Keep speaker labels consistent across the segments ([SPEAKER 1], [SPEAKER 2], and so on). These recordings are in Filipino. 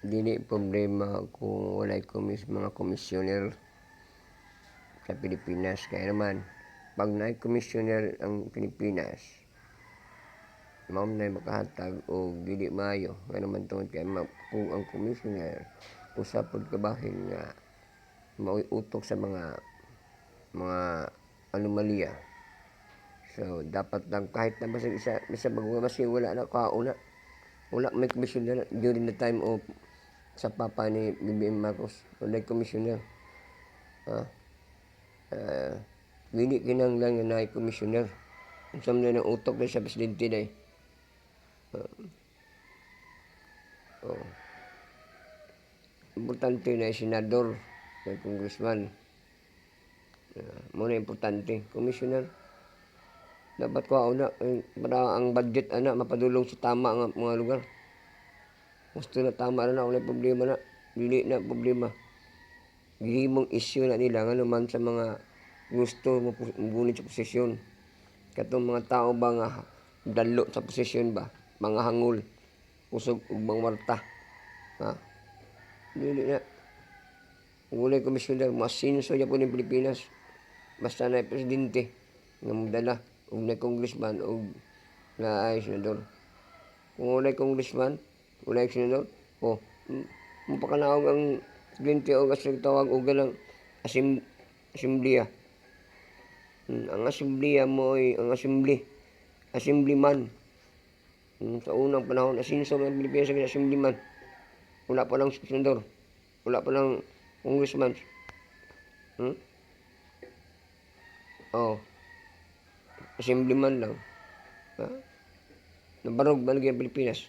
[SPEAKER 1] dili problema kung walay mga komisyoner sa Pilipinas. Kaya naman, pag naay komisyoner ang Pilipinas, mao na makahatag o dili maayo. Kaya naman tungod kay kung ang komisyoner usapod kabahin nga mao'y utok sa mga anomalya. So, dapat lang kahit na basta isa magmamasi, wala na kauna. Wala may komisyoner during the time of sa papa ni BBM Marcos. Wala komisyoner. Dili kinanglan nga naay komisyoner. Unsam na ng utok na sa presidente day. Importante na senador, na congressman. Muna importante. Komisyoner. Dapat ko una para ang budget mapadulong sa tama nga mga lugar. Gusto na tama na wala problema na. Dili na problema. Gihimong issue na nila nga naman sa mga gusto magunit sa posisyon. Katong mga tao ba nga dalo sa posisyon ba? Mga hangul, usog ug mga warta. Dili na. Walay komisyoner, masinso niya po ng Pilipinas. Basta na presidente nga magdala o na congressman o na ay senador. Kung walay congressman, walay senador, mapakanaog ang presidente o kasi tawag o galang asimbliya. Ang asimbliya mo ay ang assemblyman. Sa unang panahon, asinso ng Pilipinas sa assemblyman. Wala pa lang senador. Wala pa lang congressman. Assemblyman lang. Nabarog ba ang Pilipinas?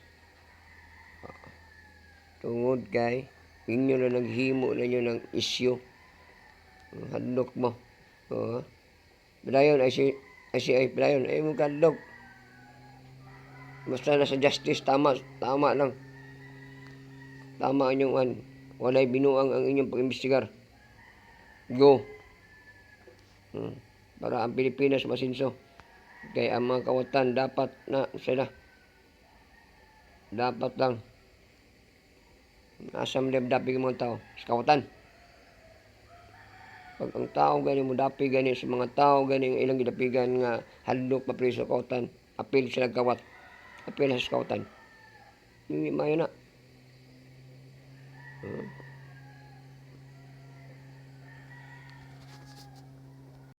[SPEAKER 1] Tungod kay inyo na naghimo na nyo ng isyu. Hadlok mo. Padayon ay padayon ay mong kadlok. Basta na sa justice, tama lang. Tama ang inyong walay binuang ang inyong pag-imbestigar. Go. Para ang Pilipinas masinso. Kaya ang mga kawatan dapat na sila. Dapat lang. Asam dapi ng mga tao. Sa kawatan. Pag ang tao gani mo dapi gani sa mga tao gani ilang gidapigan nga hadlok pa preso kawatan. Apil sila kawat. Apil sa kawatan. Hindi mayo na.